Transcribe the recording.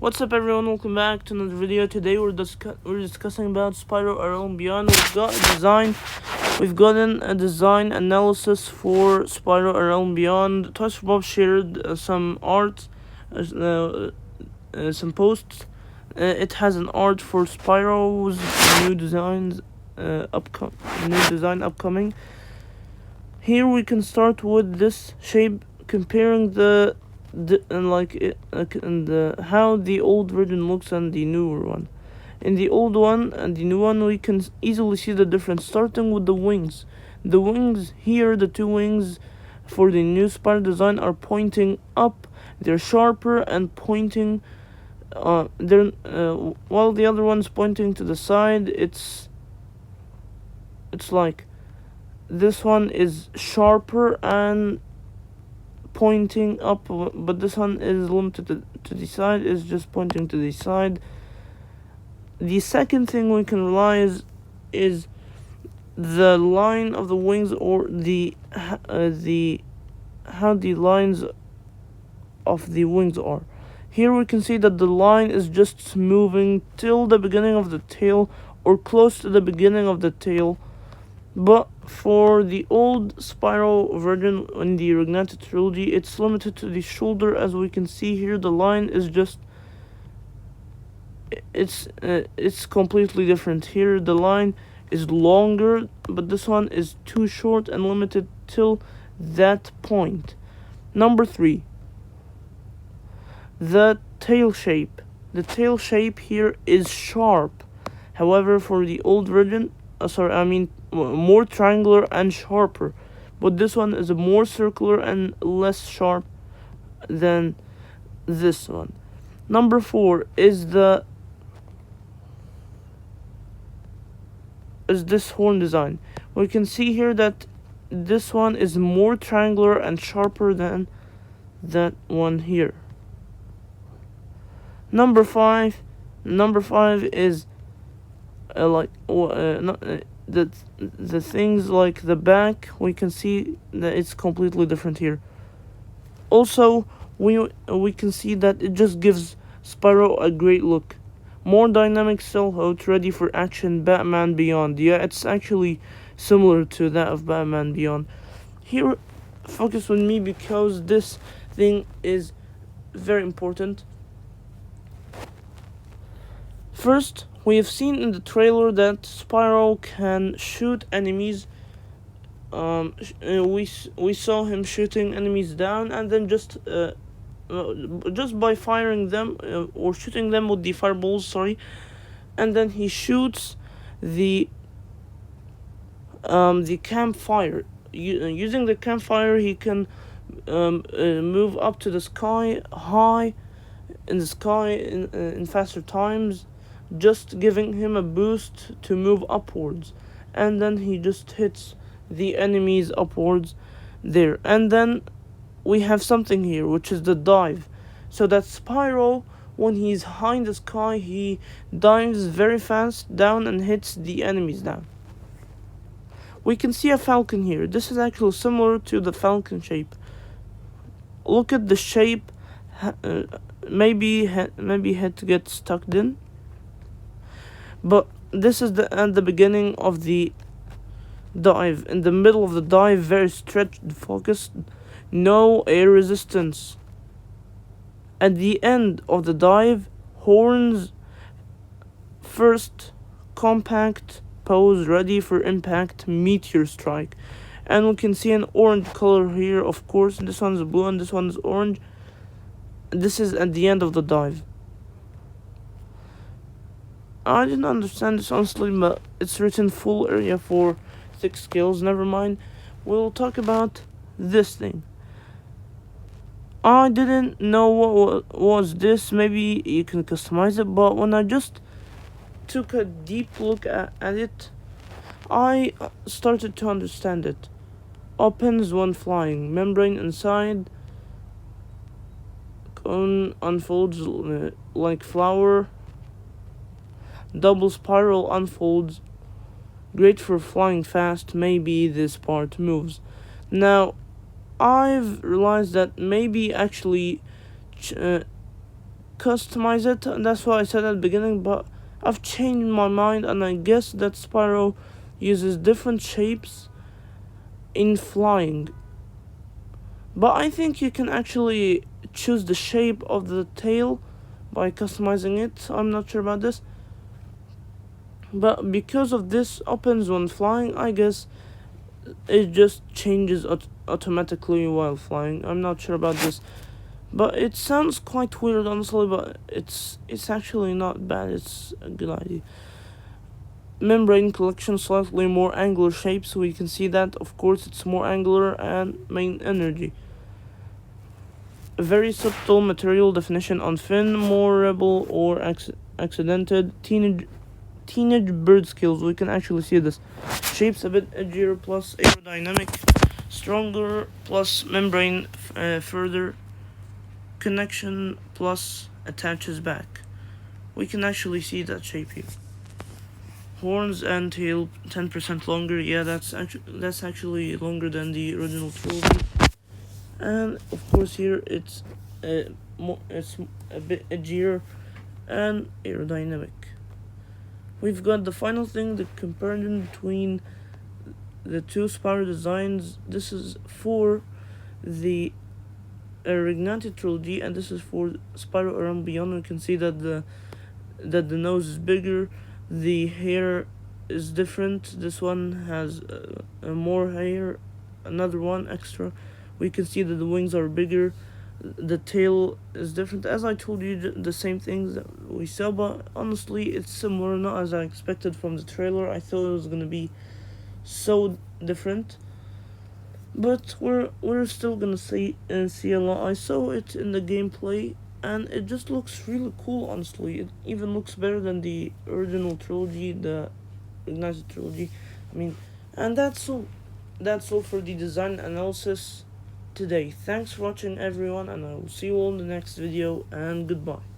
What's up, everyone? Welcome back to another video. Today we're discussing about Spyro Realm Beyond. We've gotten a design analysis for Spyro Realm Beyond. Toys for Bob shared some art, some posts. It has an art for Spyro's new design upcoming. Here we can start with this shape, comparing how the old version looks and the newer one. In the old one and the new one, we can easily see the difference, starting with the wings. The wings here, the two wings for the new Spyro design, are pointing up. They're sharper and pointing. While the other one's pointing to the side. It's like this one is sharper and pointing up, but this one is limited to the side, is just pointing to the side. The second thing we can realize is the line of the wings, or how the lines of the wings are. Here we can see that the line is just moving till the beginning of the tail, or close to the beginning of the tail. But for the old Spyro version in the Reignited trilogy, it's limited to the shoulder. As we can see here, the line is just it's completely different. Here the line is longer, but this one is too short and limited till that point. Number 3, the tail shape. The tail shape here is sharp. However, for the old version, more triangular and sharper, but this one is more circular and less sharp than this one. Number 4 is this horn design. We can see here that this one is more triangular and sharper than that one here. Number 5 is the things like the back. We can see that it's completely different here. Also, we can see that it just gives Spyro a great look. More dynamic silhouette, ready for action. Batman Beyond. Yeah, it's actually similar to that of Batman Beyond. Here, focus on me, because this thing is very important. First, we have seen in the trailer that Spyro can shoot enemies. We saw him shooting enemies down, and then just by firing them or shooting them with the fireballs. And then he shoots the campfire. Using the campfire, he can move up to the sky, high in the sky in faster times, just giving him a boost to move upwards. And then he just hits the enemies upwards there. And then we have something here, which is the dive. So that Spyro, when he's high in the sky, he dives very fast down and hits the enemies down. We can see a falcon here. This is actually similar to the falcon shape. Look at the shape. Maybe head gets tucked in. But this is at the beginning of the dive. In the middle of the dive, very stretched, focused, no air resistance. At the end of the dive, horns, first compact pose, ready for impact, meteor strike. And we can see an orange color here, of course. This one's blue and this one's orange. This is at the end of the dive. I didn't understand this honestly, but it's written full area for 6 skills. Never mind. We'll talk about this thing. I didn't know what was this. Maybe you can customize it, but when I just took a deep look at it, I started to understand it. Opens when flying. Membrane inside. Cone unfolds like flower. Double spiral unfolds. Great for flying fast. Maybe this part moves. Now, I've realized that maybe actually customize it, and that's what I said at the beginning, but I've changed my mind, and I guess that Spyro uses different shapes in flying. But I think you can actually choose the shape of the tail by customizing it. I'm not sure about this. But because of this opens when flying, I guess it just changes automatically while flying. I'm not sure about this. But it sounds quite weird, honestly, but it's actually not bad. It's a good idea. Membrane collection, slightly more angular shape, so we can see that, of course, it's more angular, and main energy. A very subtle material definition on fin, more rebel or accidented. Teenage bird skills, we can actually see this. Shapes a bit edgier, plus aerodynamic. Stronger, plus membrane further. Connection, plus attaches back. We can actually see that shape here. Horns and tail 10% longer. Yeah, that's actually longer than the original trilogy. And of course here it's a bit edgier and aerodynamic. We've got the final thing, the comparison between the two Spyro designs. This is for the Regnati trilogy, and this is for Spyro Around Beyond. We can see that the nose is bigger, the hair is different. This one has more hair, another one extra. We can see that the wings are bigger, the tail is different. As I told you, the same things that we saw, but honestly it's similar, not as I expected from the trailer. I thought it was gonna be so different, but we're still gonna see a lot. I saw it in the gameplay, and it just looks really cool, honestly. It even looks better than the original trilogy, the Ignited trilogy. I mean, and that's all for the design analysis today. Thanks for watching, everyone, and I will see you all in the next video, and goodbye.